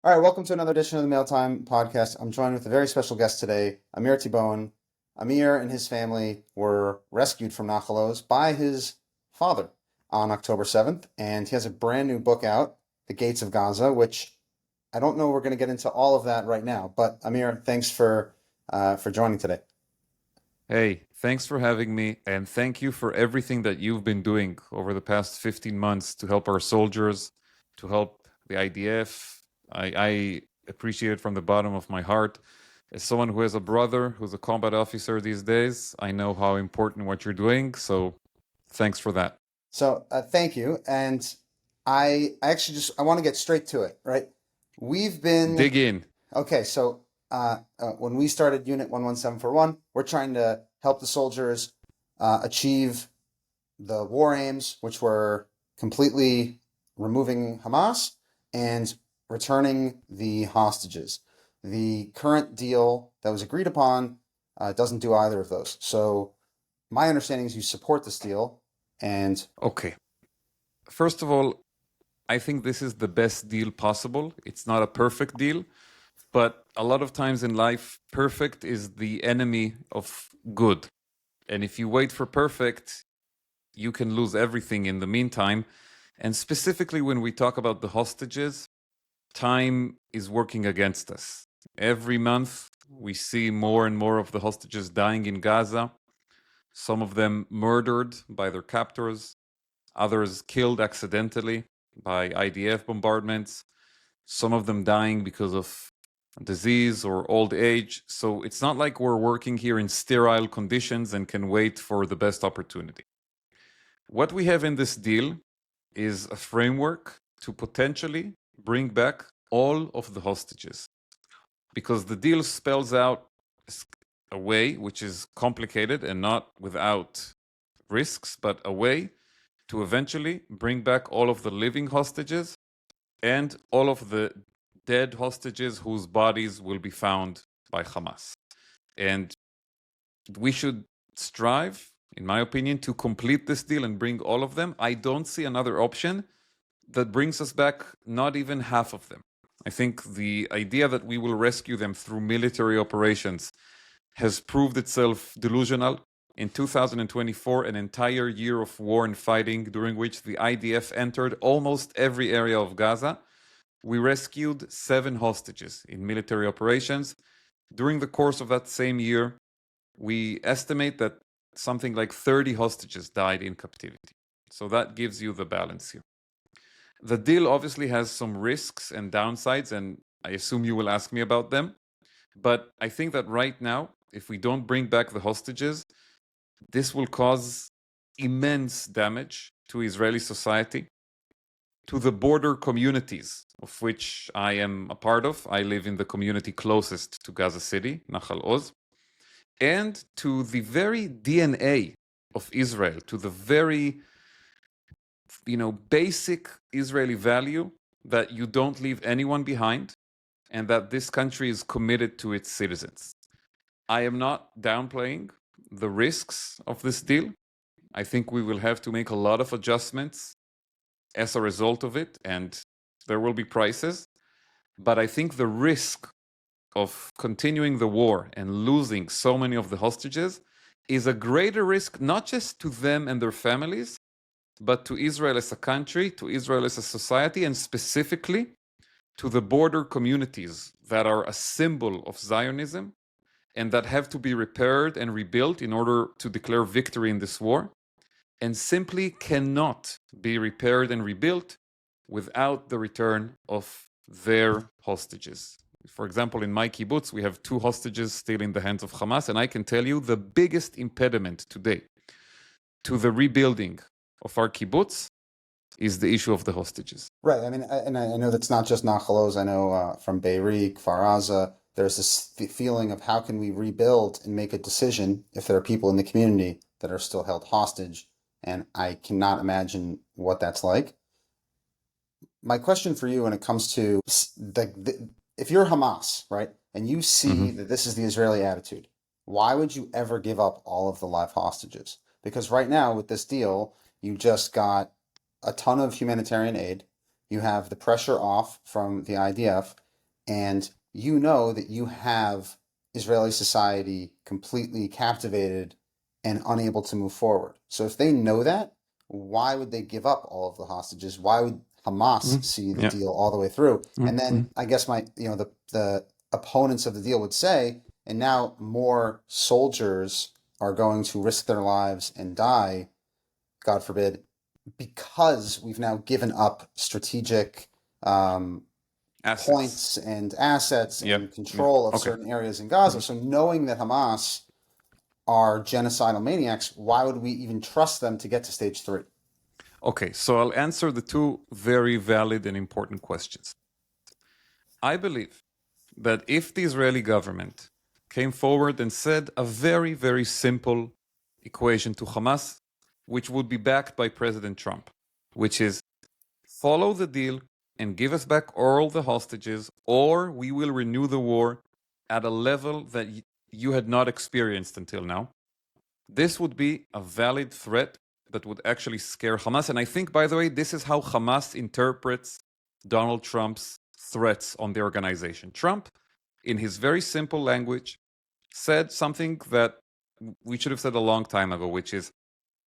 All right, welcome to another edition of the Mael Time Podcast. I'm joined with a very special guest today, Amir Tibon. Amir and his family were rescued from Nahal Oz by his father on October 7th, and he has a brand new book out, The Gates of Gaza, which I don't know we're going to get into all of that right now, but Amir, thanks for joining today. Hey, thanks for having me, and thank you for everything that you've been doing over the past 15 months to help our soldiers, to help the IDF. I appreciate it from the bottom of my heart. As someone who has a brother who's a combat officer these days, I know how important what you're doing, so thanks for that. So thank you, and I actually I want to get straight to it, right? We've been Dig in. Okay, so when we started Unit 11741, we're trying to help the soldiers achieve the war aims, which were completely removing Hamas and returning the hostages. The current deal that was agreed upon doesn't do either of those. So my understanding is you support this deal, and Okay. First of all, I think this is the best deal possible. It's not a perfect deal, but a lot of times in life, perfect is the enemy of good. And if you wait for perfect, you can lose everything in the meantime. And specifically when we talk about the hostages, time is working against us. Every month, we see more and more of the hostages dying in Gaza, some of them murdered by their captors, others killed accidentally by IDF bombardments, some of them dying because of disease or old age. So it's not like we're working here in sterile conditions and can wait for the best opportunity. What we have in this deal is a framework to potentially bring back all of the hostages, because the deal spells out a way which is complicated and not without risks, but a way to eventually bring back all of the living hostages and all of the dead hostages whose bodies will be found by Hamas. And we should strive, in my opinion, to complete this deal and bring all of them. I don't see another option that brings us back not even half of them. I think the idea that we will rescue them through military operations has proved itself delusional. In 2024, an entire year of war and fighting, during which the IDF entered almost every area of Gaza, we rescued 7 hostages in military operations. During the course of that same year, we estimate that something like 30 hostages died in captivity. So that gives you the balance here. The deal obviously has some risks and downsides, and I assume you will ask me about them. But I think that right now, if we don't bring back the hostages, this will cause immense damage to Israeli society, to the border communities of which I am a part of. I live in the community closest to Gaza City, Nahal Oz, and to the very DNA of Israel, to the very basic Israeli value that you don't leave anyone behind and that this country is committed to its citizens. I am not downplaying the risks of this deal. I think we will have to make a lot of adjustments as a result of it, and there will be prices. But I think the risk of continuing the war and losing so many of the hostages is a greater risk, not just to them and their families, but to Israel as a country, to Israel as a society, and specifically to the border communities that are a symbol of Zionism and that have to be repaired and rebuilt in order to declare victory in this war, and simply cannot be repaired and rebuilt without the return of their hostages. For example, in my kibbutz, we have 2 hostages still in the hands of Hamas, and I can tell you the biggest impediment today to the rebuilding of our kibbutz is the issue of the hostages. Right. I mean, and I know that's not just Nahal Oz. I know from Beirut, Kfar Aza, there's this feeling of how can we rebuild and make a decision if there are people in the community that are still held hostage, and I cannot imagine what that's like. My question for you when it comes to if you're Hamas, right, and you see that this is the Israeli attitude, why would you ever give up all of the live hostages? Because right now with this deal, you just got a ton of humanitarian aid. You have the pressure off from the IDF, and you know that you have Israeli society completely captivated and unable to move forward. So if they know that, why would they give up all of the hostages? Why would Hamas see the Yeah. deal all the way through? And Mm-hmm. then I guess the opponents of the deal would say, and now more soldiers are going to risk their lives and die, God forbid, because we've now given up strategic Assets. points and assets Yep. and control of Okay. certain areas in Gaza. So knowing that Hamas are genocidal maniacs, why would we even trust them to get to stage 3? Okay, so I'll answer the two very valid and important questions. I believe that if the Israeli government came forward and said a very, very simple equation to Hamas, which would be backed by President Trump, which is follow the deal and give us back all the hostages, or we will renew the war at a level that you had not experienced until now. This would be a valid threat that would actually scare Hamas. And I think, by the way, this is how Hamas interprets Donald Trump's threats on the organization. Trump, in his very simple language, said something that we should have said a long time ago, which is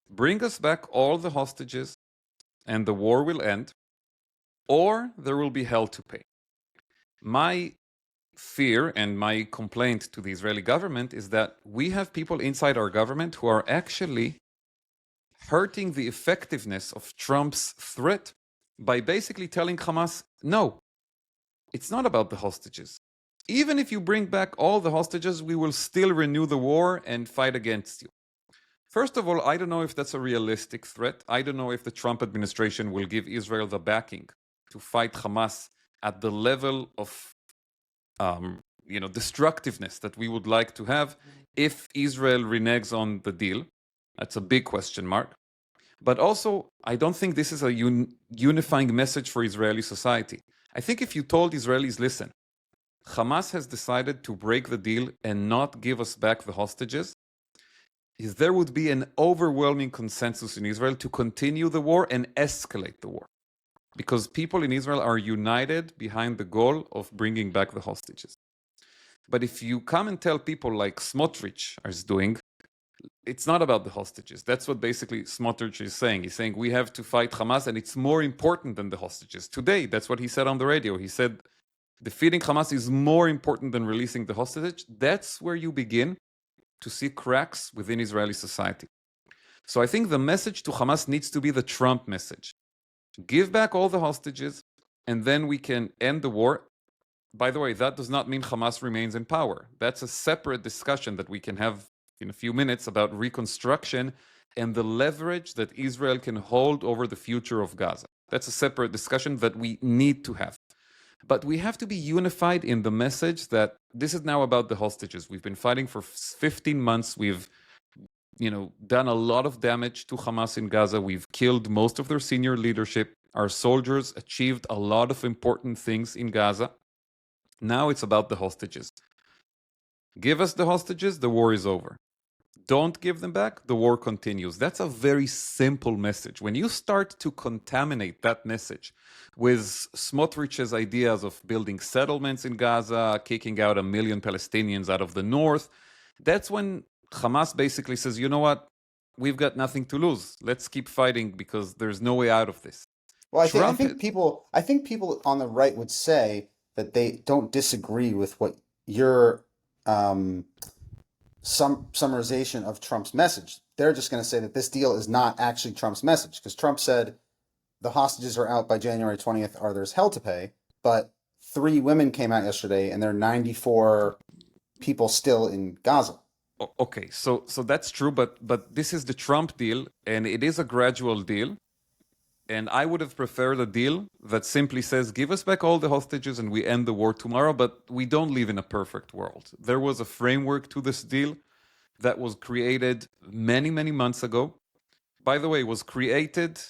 bring us back all the hostages and the war will end, or there will be hell to pay. My fear and my complaint to the Israeli government is that we have people inside our government who are actually hurting the effectiveness of Trump's threat by basically telling Hamas, no, it's not about the hostages. Even if you bring back all the hostages, we will still renew the war and fight against you. First of all, I don't know if that's a realistic threat. I don't know if the Trump administration will give Israel the backing to fight Hamas at the level of destructiveness that we would like to have if Israel reneges on the deal. That's a big question mark. But also, I don't think this is a unifying message for Israeli society. I think if you told Israelis, listen, Hamas has decided to break the deal and not give us back the hostages, there would be an overwhelming consensus in Israel to continue the war and escalate the war. Because people in Israel are united behind the goal of bringing back the hostages. But if you come and tell people like Smotrich is doing, it's not about the hostages. That's what basically Smotrich is saying. He's saying we have to fight Hamas and it's more important than the hostages. Today, that's what he said on the radio. He said defeating Hamas is more important than releasing the hostage. That's where you begin to see cracks within Israeli society. So I think the message to Hamas needs to be the Trump message. Give back all the hostages and then we can end the war. By the way, that does not mean Hamas remains in power. That's a separate discussion that we can have in a few minutes about reconstruction and the leverage that Israel can hold over the future of Gaza. That's a separate discussion that we need to have. But we have to be unified in the message that this is now about the hostages. We've been fighting for 15 months. We've done a lot of damage to Hamas in Gaza. We've killed most of their senior leadership. Our soldiers achieved a lot of important things in Gaza. Now it's about the hostages. Give us the hostages, the war is over. Don't give them back, the war continues. That's a very simple message. When you start to contaminate that message with Smotrich's ideas of building settlements in Gaza, kicking out 1 million Palestinians out of the north, that's when Hamas basically says, you know what, we've got nothing to lose. Let's keep fighting because there's no way out of this. Well, I think people on the right would say that they don't disagree with what your summarization of Trump's message. They're just going to say that this deal is not actually Trump's message because Trump said the hostages are out by January 20th or there's hell to pay. But 3 women came out yesterday and there are 94 people still in Gaza. Okay, so that's true, but this is the Trump deal and it is a gradual deal. And I would have preferred a deal that simply says, give us back all the hostages and we end the war tomorrow, but we don't live in a perfect world. There was a framework to this deal that was created many, many months ago. By the way, was created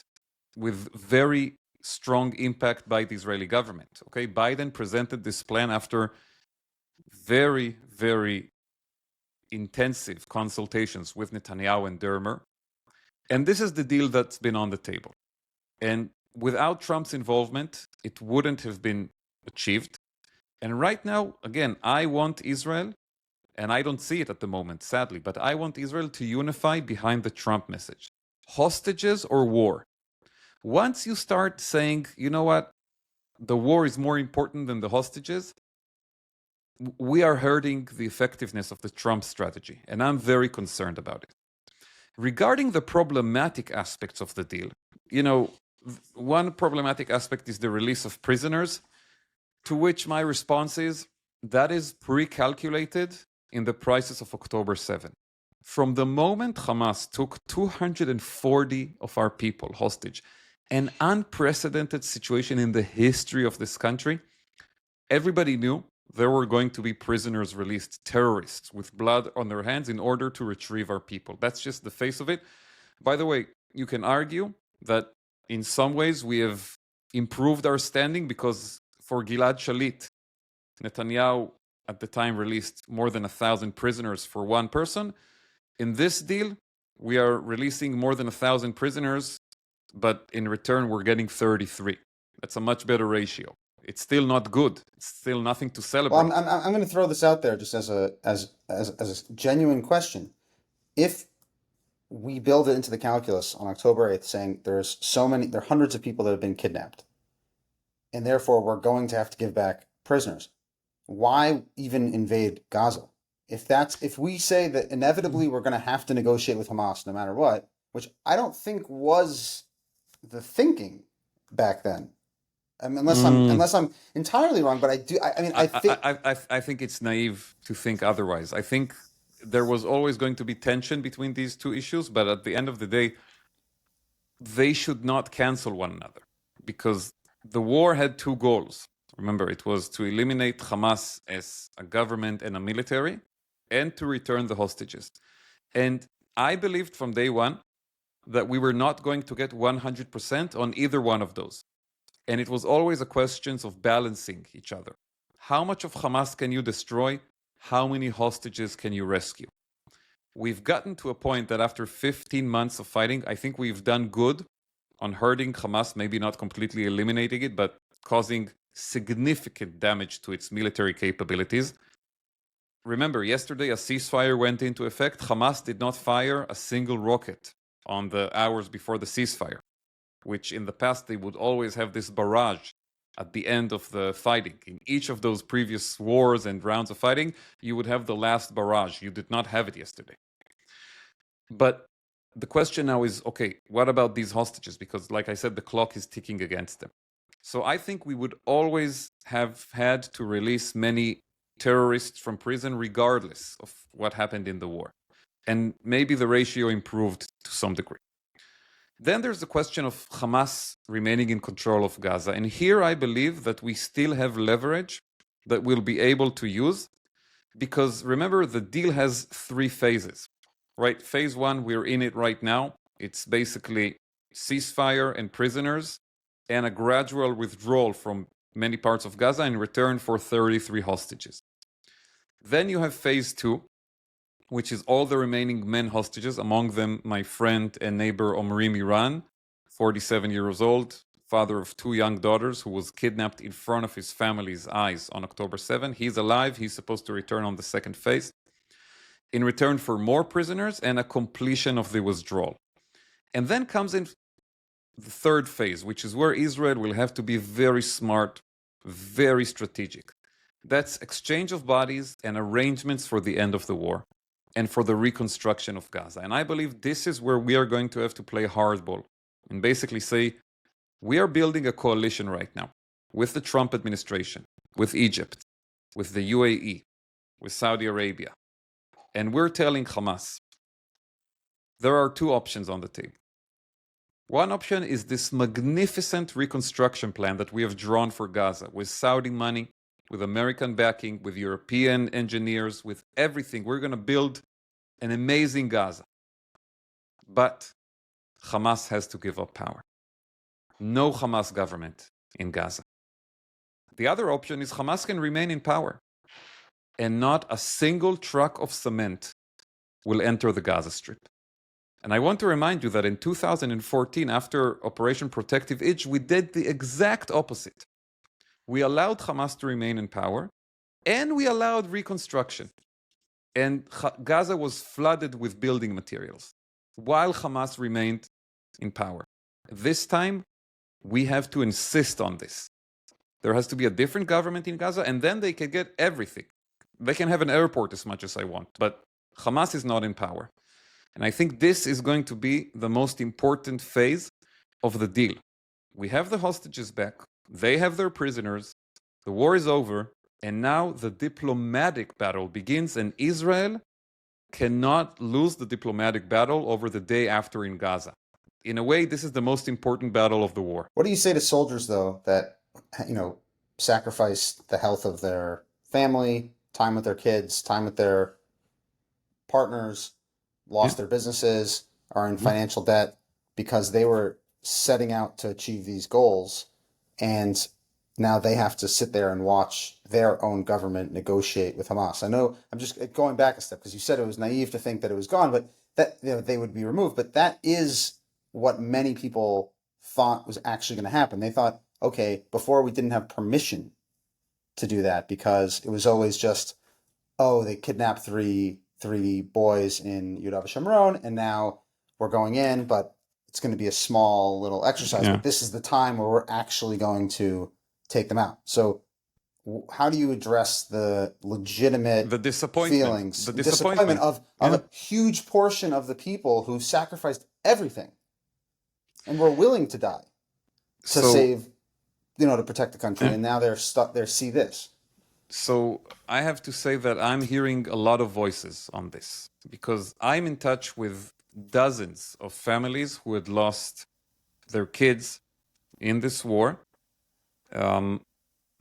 with very strong impact by the Israeli government. Okay, Biden presented this plan after very, very intensive consultations with Netanyahu and Dermer. And this is the deal that's been on the table. And without Trump's involvement, it wouldn't have been achieved. And right now, again, I want Israel, and I don't see it at the moment, sadly, but I want Israel to unify behind the Trump message. Hostages or war? Once you start saying, you know what, the war is more important than the hostages, we are hurting the effectiveness of the Trump strategy, and I'm very concerned about it. Regarding the problematic aspects of the deal, you know, one problematic aspect is the release of prisoners, to which my response is that is pre-calculated in the prices of October 7. From the moment Hamas took 240 of our people hostage, an unprecedented situation in the history of this country, everybody knew there were going to be prisoners released, terrorists with blood on their hands in order to retrieve our people. That's just the face of it. By the way, you can argue that in some ways we have improved our standing because for Gilad Shalit, Netanyahu at the time released more than 1,000 prisoners for one person. In this deal, we are releasing more than 1,000 prisoners, but in return, we're getting 33. That's a much better ratio. It's still not good. It's still nothing to celebrate. Well, I'm going to throw this out there just as a genuine question. If we build it into the calculus on October 8th, saying there are hundreds of people that have been kidnapped, and therefore we're going to have to give back prisoners, why even invade Gaza? If we say that inevitably we're going to have to negotiate with Hamas no matter what, which I don't think was the thinking back then. Unless I'm entirely wrong, but I do. I think it's naive to think otherwise. I think there was always going to be tension between these two issues, but at the end of the day, they should not cancel one another because the war had two goals. Remember, it was to eliminate Hamas as a government and a military, and to return the hostages. And I believed from day one that we were not going to get 100% on either one of those. And it was always a question of balancing each other. How much of Hamas can you destroy? How many hostages can you rescue? We've gotten to a point that after 15 months of fighting, I think we've done good on hurting Hamas, maybe not completely eliminating it, but causing significant damage to its military capabilities. Remember, yesterday a ceasefire went into effect. Hamas did not fire a single rocket on the hours before the ceasefire, which in the past they would always have this barrage at the end of the fighting. In each of those previous wars and rounds of fighting, you would have the last barrage. You did not have it yesterday. But the question now is, okay, what about these hostages? Because like I said, the clock is ticking against them. So I think we would always have had to release many terrorists from prison regardless of what happened in the war. And maybe the ratio improved to some degree. Then there's the question of Hamas remaining in control of Gaza. And here I believe that we still have leverage that we'll be able to use because remember, the deal has 3 phases, right? Phase 1, we're in it right now. It's basically ceasefire and prisoners and a gradual withdrawal from many parts of Gaza in return for 33 hostages. Then you have phase 2, which is all the remaining men hostages, among them my friend and neighbor Omri Miran, 47 years old, father of 2 young daughters, who was kidnapped in front of his family's eyes on October 7. He's alive. He's supposed to return on the second phase in return for more prisoners and a completion of the withdrawal. And then comes in the third phase, which is where Israel will have to be very smart, very strategic. That's exchange of bodies and arrangements for the end of the war and for the reconstruction of Gaza. And I believe this is where we are going to have to play hardball and basically say, we are building a coalition right now with the Trump administration, with Egypt, with the UAE, with Saudi Arabia. And we're telling Hamas, there are 2 options on the table. One option is this magnificent reconstruction plan that we have drawn for Gaza with Saudi money, with American backing, with European engineers, with everything. We're going to build an amazing Gaza. But Hamas has to give up power. No Hamas government in Gaza. The other option is Hamas can remain in power and not a single truck of cement will enter the Gaza Strip. And I want to remind you that in 2014, after Operation Protective Edge, we did the exact opposite. we allowed Hamas to remain in power, and we allowed reconstruction. And Gaza was flooded with building materials while Hamas remained in power. This time, we have to insist on this. There has to be a different government in Gaza, and then they can get everything. They can have an airport as much as I want, but Hamas is not in power. And I think this is going to be the most important phase of the deal. We have the hostages back. They have their prisoners. The war is over. And now the diplomatic battle begins, and Israel cannot lose the diplomatic battle over the day after in Gaza. In a way, this is the most important battle of the war. What do you say to soldiers, though, that, sacrifice the health of their family, time with their kids, time with their partners, lost their businesses, are in financial debt because they were setting out to achieve these goals, and now they have to sit there and watch their own government negotiate with Hamas? I know I'm just going back a step because you said it was naive to think that it was gone, but that they would be removed. But that is what many people thought was actually going to happen. They thought, okay, before we didn't have permission to do that because it was always just, oh, they kidnapped three boys in Yehuda Shomron, and now we're going in, but it's going to be a small little exercise. Yeah. But this is the time where we're actually going to take them out. So how do you address the legitimate feelings, the disappointment of a huge portion of the people who sacrificed everything and were willing to die to save, to protect the country, and now they're stuck there. See this. So I have to say that I'm hearing a lot of voices on this because I'm in touch with dozens of families who had lost their kids in this war.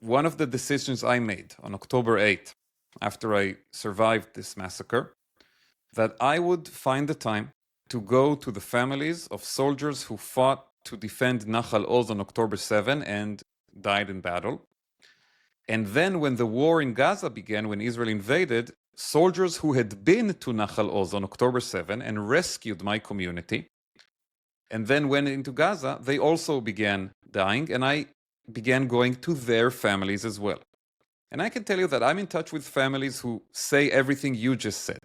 One of the decisions I made on October 8th, after I survived this massacre, that I would find the time to go to the families of soldiers who fought to defend Nahal Oz on October 7 and died in battle. And then when the war in Gaza began, when Israel invaded, soldiers who had been to Nahal Oz on October 7 and rescued my community, and then went into Gaza, they also began dying, and I began going to their families as well. And I can tell you that I'm in touch with families who say everything you just said.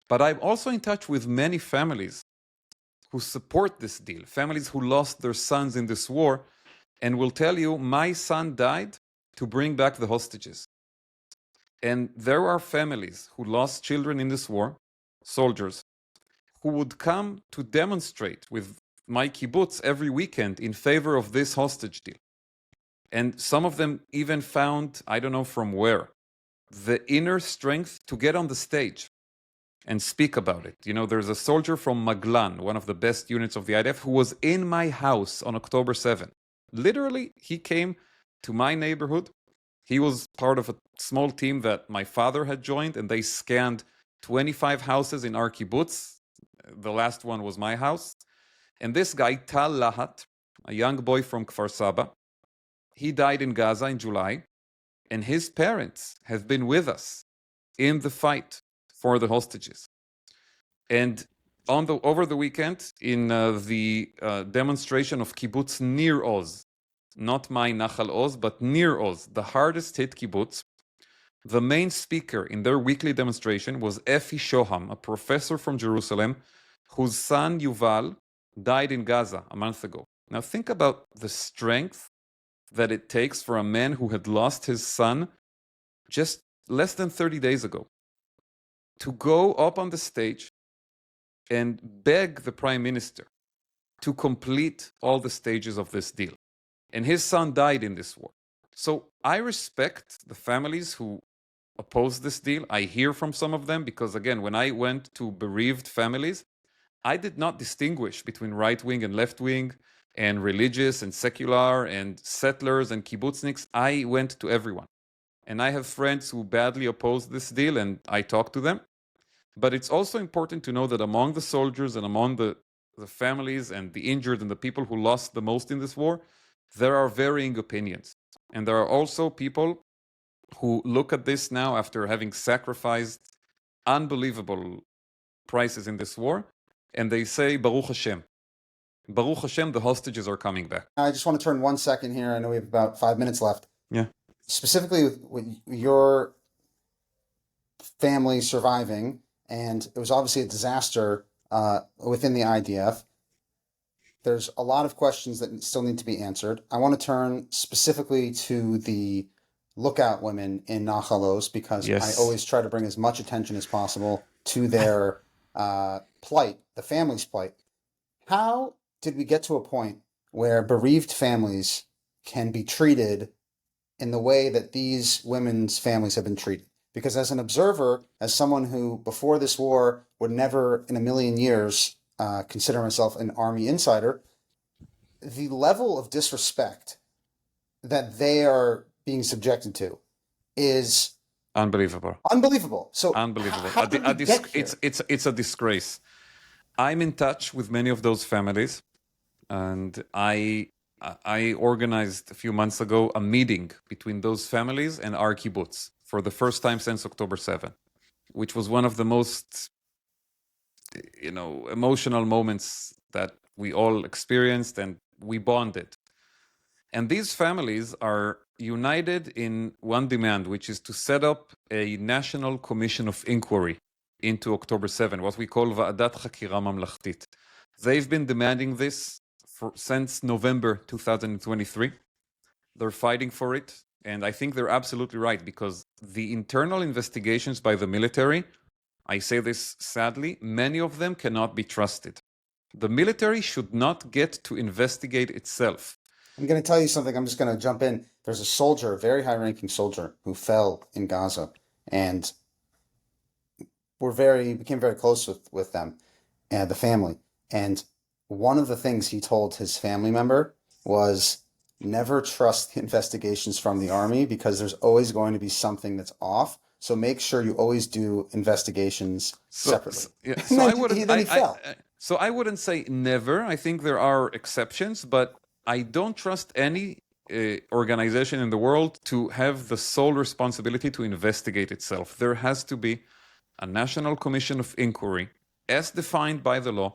But I'm also in touch with many families who support this deal, families who lost their sons in this war, and will tell you, my son died to bring back the hostages. And there are families who lost children in this war, soldiers, who would come to demonstrate with my kibbutz every weekend in favor of this hostage deal. And some of them even found, I don't know from where, the inner strength to get on the stage and speak about it. There's a soldier from Maglan, one of the best units of the IDF, who was in my house on October 7. Literally, he came to my neighborhood. He was part of a small team that my father had joined, and they scanned 25 houses in our kibbutz. The last one was my house. And this guy, Tal Lahat, a young boy from Kfar Saba, he died in Gaza in July, and his parents have been with us in the fight for the hostages. And over the weekend, in the demonstration of kibbutz near Oz, not my Nahal Oz, but near Oz, the hardest hit kibbutz, the main speaker in their weekly demonstration was Efi Shoham, a professor from Jerusalem, whose son Yuval died in Gaza a month ago. Now think about the strength that it takes for a man who had lost his son just less than 30 days ago to go up on the stage and beg the prime minister to complete all the stages of this deal. And his son died in this war. So I respect the families who oppose this deal. I hear from some of them because, again, when I went to bereaved families, I did not distinguish between right wing and left wing and religious and secular and settlers and kibbutzniks. I went to everyone. And I have friends who badly oppose this deal, and I talk to them. But it's also important to know that among the soldiers and among the families and the injured and the people who lost the most in this war, there are varying opinions. And there are also people who look at this now after having sacrificed unbelievable prices in this war, and they say, Baruch Hashem. Baruch Hashem, the hostages are coming back. I just want to turn 1 second here. I know we have about 5 minutes left. Yeah. Specifically with your family surviving, and it was obviously a disaster within the IDF. There's a lot of questions that still need to be answered. I want to turn specifically to the lookout women in Nachalos, because I always try to bring as much attention as possible to their plight, the family's plight. How did we get to a point where bereaved families can be treated in the way that these women's families have been treated? Because as an observer, as someone who before this war would never in a million years consider myself an army insider, the level of disrespect that they are being subjected to is unbelievable. So unbelievable. How did we get here? It's a disgrace. I'm in touch with many of those families, and I organized a few months ago a meeting between those families and our kibbutz for the first time since October 7, which was one of the most, emotional moments that we all experienced, and we bonded. And these families are united in one demand, which is to set up a national commission of inquiry into October 7, what we call Va'adat Chakira Mamlachtit. They've been demanding this since November 2023. They're fighting for it. And I think they're absolutely right, because the internal investigations by the military, I say this sadly, many of them cannot be trusted. The military should not get to investigate itself. I'm going to tell you something. I'm just going to jump in. There's a soldier, a very high-ranking soldier, who fell in Gaza, and became very close with them and the family. And one of the things he told his family member was, never trust the investigations from the army, because there's always going to be something that's off. So make sure you always do investigations separately. So I wouldn't say never. I think there are exceptions, but I don't trust any organization in the world to have the sole responsibility to investigate itself. There has to be a national commission of inquiry, as defined by the law,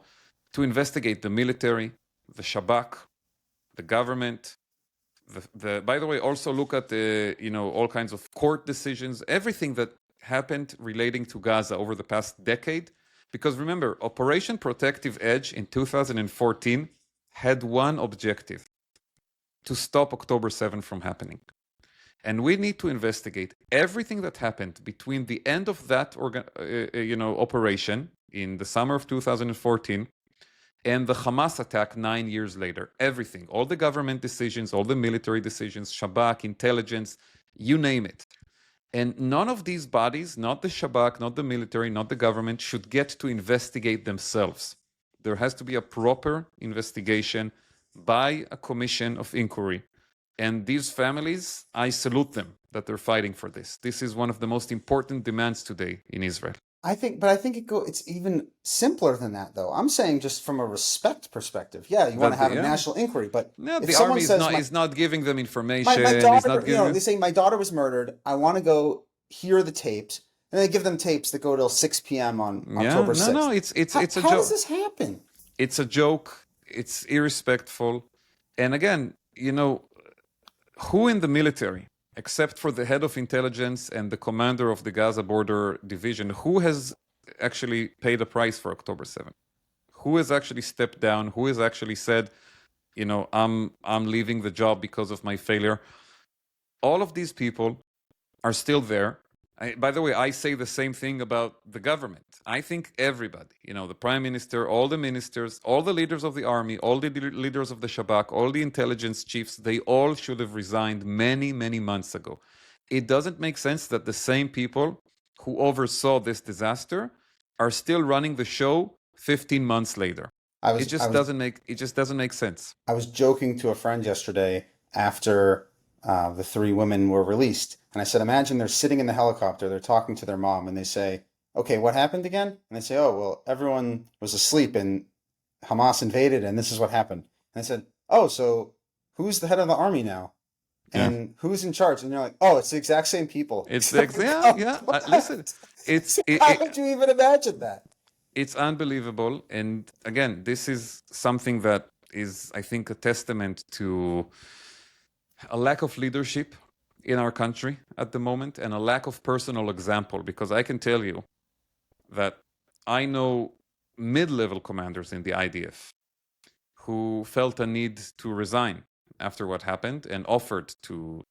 to investigate the military, the Shabak, the government. By the way, also look at all kinds of court decisions, everything that happened relating to Gaza over the past decade. Because remember, Operation Protective Edge in 2014 had one objective: to stop October 7 from happening. And we need to investigate everything that happened between the end of that operation in the summer of 2014 and the Hamas attack 9 years later. Everything, all the government decisions, all the military decisions, Shabak, intelligence, you name it. And none of these bodies, not the Shabak, not the military, not the government, should get to investigate themselves. There has to be a proper investigation by a commission of inquiry. And these families, I salute them that they're fighting for this. This is one of the most important demands today in Israel. I think it's even simpler than that, though. I'm saying just from a respect perspective. Yeah, you want to have a national inquiry, but if the someone army says is not giving them information. My daughter, they say my daughter was murdered. I want to go hear the tapes, and they give them tapes that go till 6 p.m. on October 6th. No, it's a joke. How does this happen? It's a joke. It's irrespectful. And again, who in the military, except for the head of intelligence and the commander of the Gaza border division, who has actually paid a price for October 7? Who has actually stepped down? Who has actually said, I'm leaving the job because of my failure? All of these people are still there. By the way, I say the same thing about the government. I think everybody, the prime minister, all the ministers, all the leaders of the army, all the leaders of the Shabak, all the intelligence chiefs, they all should have resigned many, many months ago. It doesn't make sense that the same people who oversaw this disaster are still running the show 15 months later. It just doesn't make sense. I was joking to a friend yesterday after the 3 women were released. And I said, imagine they're sitting in the helicopter, they're talking to their mom, and they say, okay, what happened again? And they say, oh, well, everyone was asleep and Hamas invaded and this is what happened. And I said, oh, so who's the head of the army now? And who's in charge? And you're like, oh, it's the exact same people. It's listen, how could you even imagine that? It's unbelievable. And again, this is something that is, I think, a testament to a lack of leadership in our country at the moment and a lack of personal example. Because I can tell you that I know mid-level commanders in the IDF who felt a need to resign after what happened and offered to,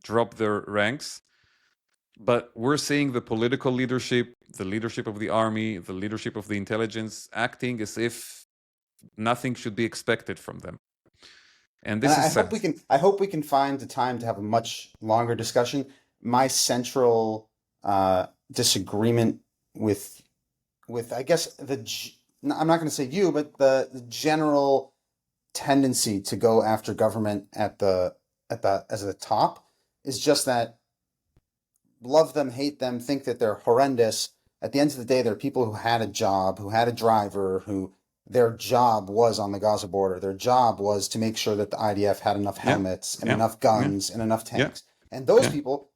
drop their ranks. But we're seeing the political leadership, the leadership of the army, the leadership of the intelligence acting as if nothing should be expected from them. And this And is sad. I hope we can find the time to have a much longer discussion. My central disagreement with I guess I'm not going to say you, but the general tendency to go after government as the top is just that love them, hate them, think that they're horrendous. At the end of the day, they're people who had a job, who had a driver, who their job was on the Gaza border. Their job was to make sure that the IDF had enough helmets and enough guns and enough tanks. And those people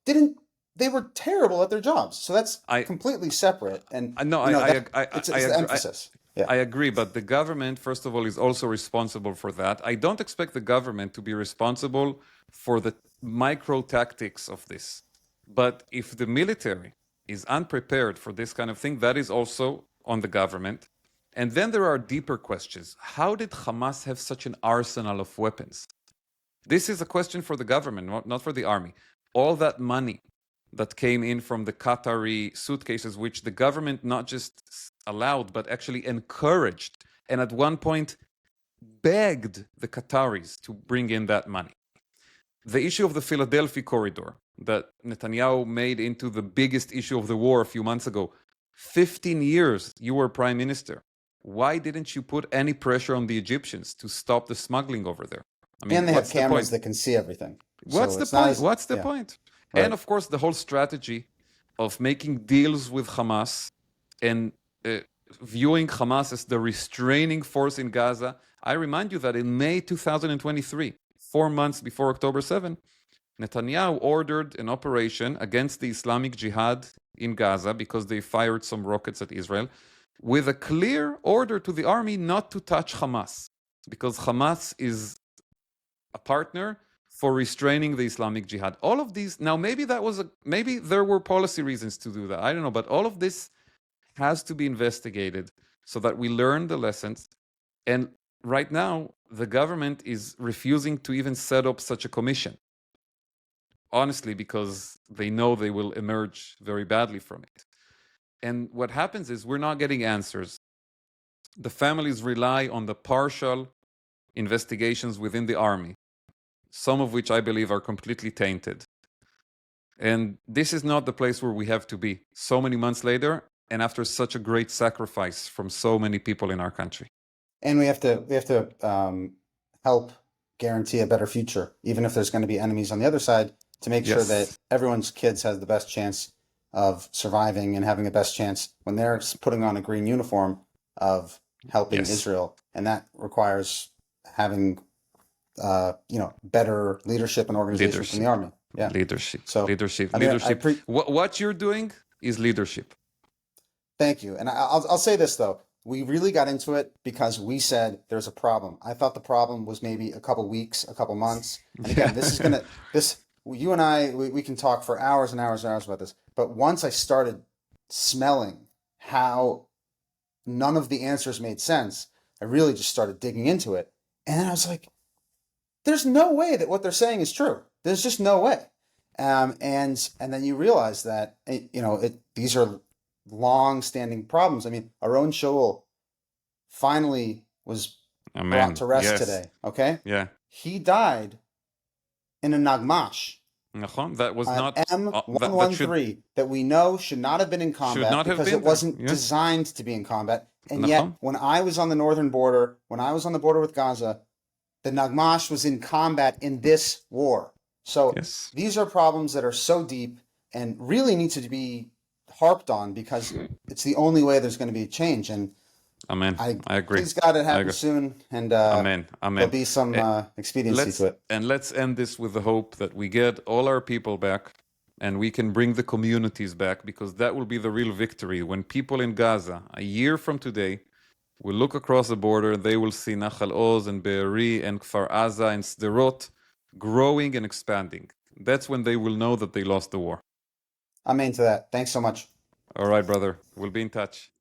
they were terrible at their jobs. So that's completely separate. And it's the emphasis. I agree, but the government, first of all, is also responsible for that. I don't expect the government to be responsible for the micro tactics of this. But if the military is unprepared for this kind of thing, that is also on the government. And then there are deeper questions. How did Hamas have such an arsenal of weapons? This is a question for the government, not for the army. All that money that came in from the Qatari suitcases, which the government not just allowed, but actually encouraged, and at one point begged the Qataris to bring in that money. The issue of the Philadelphia corridor that Netanyahu made into the biggest issue of the war a few months ago. 15 years you were prime minister. Why didn't you put any pressure on the Egyptians to stop the smuggling over there? I mean, and they have cameras that can see everything. What's the point? What's the point? Right. And of course, the whole strategy of making deals with Hamas and viewing Hamas as the restraining force in Gaza. I remind you that in May 2023, 4 months before October 7, Netanyahu ordered an operation against the Islamic Jihad in Gaza because they fired some rockets at Israel, with a clear order to the army not to touch Hamas, because Hamas is a partner for restraining the Islamic Jihad. All of these, now maybe there were policy reasons to do that, I don't know, but all of this has to be investigated so that we learn the lessons. And right now, the government is refusing to even set up such a commission. Honestly, because they know they will emerge very badly from it. And what happens is we're not getting answers. The families rely on the partial investigations within the army, some of which I believe are completely tainted. And this is not the place where we have to be so many months later and after such a great sacrifice from so many people in our country. And we have to help guarantee a better future, even if there's going to be enemies on the other side, to make sure that everyone's kids has the best chance of surviving and having the best chance when they're putting on a green uniform of helping Israel. And that requires having, better leadership and organization from the army. Yeah. Leadership. Leadership. What you're doing is leadership. Thank you. And I'll say this, though. We really got into it because we said there's a problem. I thought the problem was maybe a couple weeks, a couple months. And again, you and I, we can talk for hours and hours and hours about this. But once I started smelling how none of the answers made sense, I really just started digging into it. And then I was like, there's no way that what they're saying is true. There's just no way. And then you realize that, these are long-standing problems. I mean, our own Shaul finally was brought to rest today. Okay? Yeah. He died in a nagmash. That was not M113 that we know should not have been in combat because it wasn't designed to be in combat. And yet, when I was on the northern border, when I was on the border with Gaza, the nagmash was in combat in this war. So these are problems that are so deep and really need to be harped on because it's the only way there's going to be a change. And Amen. I agree. Please God, it happens soon, and Amen. There'll be some expediency to it. And let's end this with the hope that we get all our people back, and we can bring the communities back, because that will be the real victory. When people in Gaza, a year from today, will look across the border, they will see Nachal Oz and Be'eri and Kfar Aza and Sderot growing and expanding. That's when they will know that they lost the war. I'm into that. Thanks so much. All right, brother. We'll be in touch.